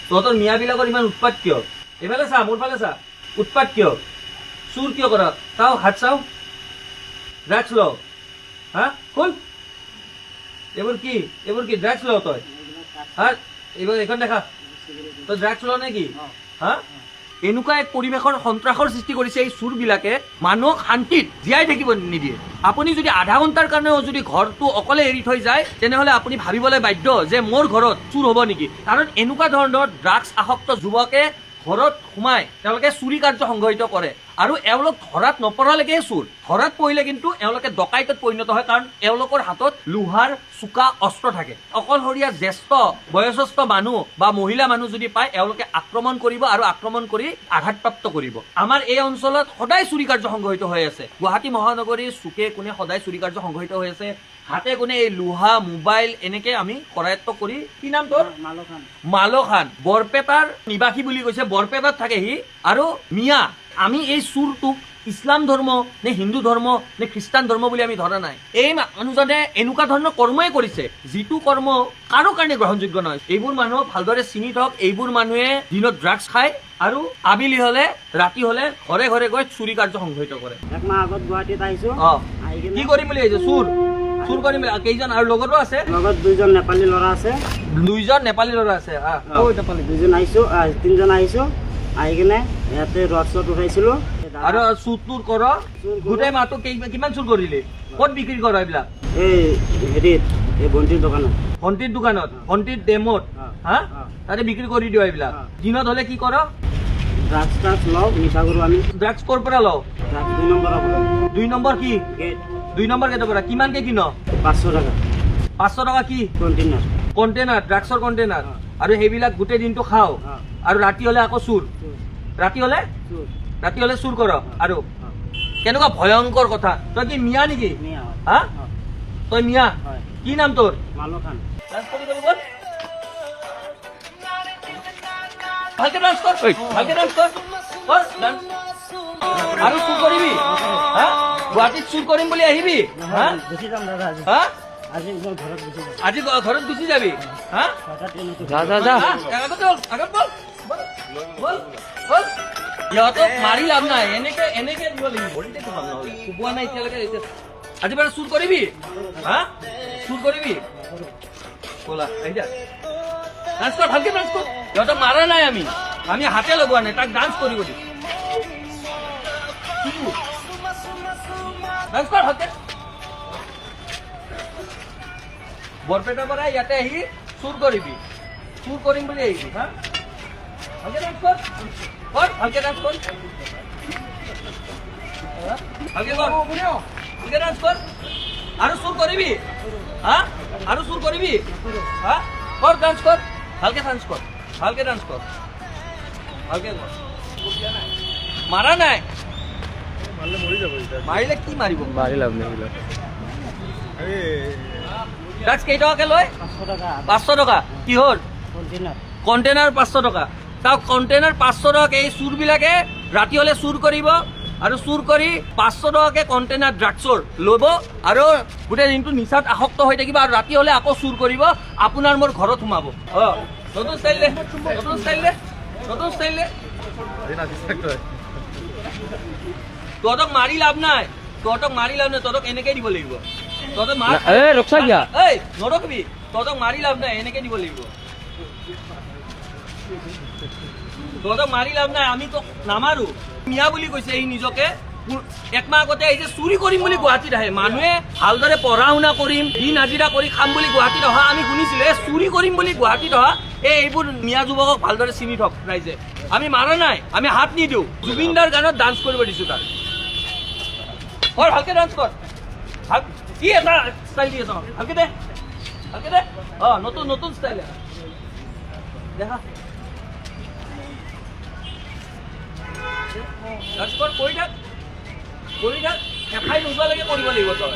তহঁতৰ মিয়াবিলাকৰ ইমান উৎপাত কিয়? এইফালে চা, মোৰ ফালে চা, উৎপাত কিয়? চুৰ কিয় কৰা? চাও, হাত চাও, ড্ৰাগছ ল, হা খোল। এইবোৰ কি ড্ৰাগছ ল তই? হা এইবোৰ এইখন দেখা, তই ড্ৰাগছ ল নে কি? হা এনেকুৱা এক পৰিৱেশৰ সন্ত্ৰাসৰ সৃষ্টি কৰিছে এই চুৰবিলাকে, মানুহক শান্তিত জীয়াই থাকিব নিদিয়ে। আপুনি যদি আধা ঘণ্টাৰ কাৰণেও যদি ঘৰটো অকলে এৰি থৈ যায়, তেনেহ'লে আপুনি ভাবিবলৈ বাধ্য যে মোৰ ঘৰত চুৰ হ'ব নেকি। কাৰণ এনেকুৱা ধৰণৰ ড্ৰাগছ আসক্ত যুৱকে ঘৰত সোমাই তেওঁলোকে চুৰি কাৰ্য সংঘটিত কৰে, আৰু এওঁলোক ধৰাত নপৰালৈকে চুৰ, ধৰাত পৰিলে কিন্তু এওঁলোকে ডকাইতত পৰিণত হয়, কাৰণ এওঁলোকৰ হাতত লোহাৰ চোকা অস্ত্ৰ থাকে। অকলশৰীয়া জ্যেষ্ঠ বয়সস্থ মানুহ বা মহিলা মানুহ যদি পায়, এওঁলোকে আক্ৰমণ কৰিব আৰু আক্ৰমণ কৰি আঘাতপ্ৰাপ্ত কৰিব। আমাৰ এই অঞ্চলত সদায় চুৰি কাৰ্য সংঘটিত হৈ আছে। গুৱাহাটী মহানগৰীৰ চুকে কোণে সদায় চুৰি কাৰ্য সংঘটিত হৈ আছে। হাতে কোণে এই লোহা মোবাইল এনেকে আমি কৰায়ত্ব কৰি, কি নাম তোৰ? মালখান, বৰপেটাৰ নিবাসী বুলি কৈছে, বৰপেটাত থাকে সি। আৰু মিয়া, আমি এই চুৰটোক ইছলাম ধৰ্ম নে হিন্দু ধৰ্ম নে খ্ৰীষ্টান ধৰ্ম বুলি আমি ধৰা নাই। এই মানুহজনে এনেকুৱা ধৰণৰ কৰ্মই কৰিছে যিটো কৰ্ম কাৰো কাৰণে গ্ৰহণযোগ্য নহয়। এইবোৰ মানুহক ভালদৰে চিনি থওক। এইবোৰ মানুহে দিনত ড্ৰাগছ খায় আৰু আবেলি হলে ৰাতি হলে ঘৰে ঘৰে গৈ চুৰি কাৰ্য সংঘটিত কৰে। এক মাহ আগত গুৱাহাটীত আহিছো। কি কৰিম বুলি আহিছে? চুৰ কৰিম। কেইজন আৰু লগতো আছে? লগত দুইজন নেপালী ল'ৰা আছে। দুইজন নেপালী ল'ৰা আছে। দুইজন আহিছো, তিনিজন আহিছো। আহি কিনে ইয়াতে ৰড চড উঠাইছিলো। আৰু চুৰ তোৰ কৰ গোটেই মাহটো কিমান চুৰ কৰিলি? ক'ত বিক্ৰী কৰ এইবিলাক? এই হেৰিত, এই ভণ্টিৰ দোকানত। ভণ্টিৰ দোকানত, ভণ্টিৰ ডেমত, হা তাতে বিক্ৰী কৰি দিওঁ এইবিলাক। দিনত হলে কি কৰ? ড্ৰাগছ ট্ৰাগছ লওঁ, নিচা কৰো আমি। ড্ৰাগছ ক'ৰ পৰা লওঁ? ড্ৰাগছ 2 নম্বৰৰ পৰা। 2 নম্বৰ কি? গেট 2 নম্বৰ গেটৰ পৰা। কিমানকে কিন? 500 টাকা। 500 টকা কি? কণ্টেইনাৰ, ড্ৰাগছৰ কণ্টেইনাৰ। আৰু সেইবিলাক গোটেই দিনটো খাওঁ, আৰু ৰাতি হলে আকৌ চুৰ। ৰাতি হলে চুৰ কৰ। আৰু কেনেকুৱা ভয়ংকৰ কথা। তই কি মিয়া নেকি? হা তই মিয়া? কি নাম তোৰ? মালখান। ভালকে ডান্স কৰ, ভালকে ডান্স কৰ। আৰু চুৰ কৰিবি? হা গুৱাহাটীত চুৰ কৰিম বুলি আহিবি? হা গুচি যাম দাদা আজি। হা আজি মই ঘৰত গুচি যাম। আজি ঘৰত গুচি যাবি? হা যা। ইহঁতক মাৰি লাভ নাই, এনেকে দিব লাগিব। শুবোৱা নাই এতিয়ালৈকে। আজি বাৰু চুৰ কৰিবি? হা চুৰ কৰিবি? ব'লা আহি যা, ডান্স কৰ, ভালকে ডান্স কৰ। ইহঁতক মাৰা নাই আমি হাতে লগোৱা নাই, তাক ডান্স কৰিব দিম। ডান্স কৰ ভালকে। বৰপেটাৰ পৰা ইয়াতে আহি চুৰ কৰিবি? চুৰ কৰিম বুলি আহিবি? হা ভালকে ডান্স কৰ, ভালকে ডান্স কৰ, ভালকে ডান্স কৰ। আৰু চুৰ কৰিবি? হা আৰু চুৰ কৰিবি? হা কৰ, ডান্স কৰ, ভালকে ডান্স কৰ, ভালকে ডান্স কৰ, ভালকে কৰ। মাৰা নাই? মাৰিলে কি মাৰিব? মাৰি লাভ নাই। ড্ৰাগছ কেইটকাকে লয়? 500 টকা। কিহৰ কণ্টেইনাৰ? 500 টকা। তাক কণ্টেইনাৰ 500 টকাকে এই চুৰবিলাকে ৰাতি হলে চুৰ কৰিব, আৰু চুৰ কৰি 500 টকাকে কণ্টেইনাৰ ড্ৰাগছৰ ল'ব, আৰু গোটেই দিনটো নিচাত আসক্ত হৈ থাকিব, আৰু ৰাতি হলে আকৌ চুৰ কৰিব, আপোনাৰ মোৰ ঘৰত সোমাব। নতুন ষ্টাইল দে, নতুন ষ্টাইল দে, নতুন ষ্টাইল দে। তহঁতক মাৰি লাভ নাই, তহঁতক এনেকে দিব লাগিব। তহঁতক নৰখিবি, তহঁতক মাৰি লাভ নাই, এনেকে দিব লাগিব। তহঁতক মাৰি লাভ নাই, আমি তোক নামাৰো। মিয়া বুলি কৈছে সি নিজকে। একমাহ আগতে আহিছে চুৰি কৰিম বুলি গুৱাহাটীত আহে। মানুহে ভালদৰে পঢ়া শুনা কৰিম, দিন হাজিৰা কৰি খাম বুলি গুৱাহাটীত অহা আমি শুনিছিলো। চুৰি কৰিম বুলি গুৱাহাটীত অহা এইবোৰ মিয়া যুৱকক ভালদৰে চিনি থক ৰাইজে। আমি মাৰা নাই, আমি হাত নিদিওঁ। জুবিনদাৰ গানত ডান্স কৰিব দিছো তাক। ভালকে ডান্স কৰ। কি এটা ষ্টাইল দি আছ? ভালকে দে, ভালকে দে। নতুন ষ্টাইল দেখা। ডান্স কৰ, কৰি থাক, এফাই নোযোৱালৈকে কৰিব লাগিব তই।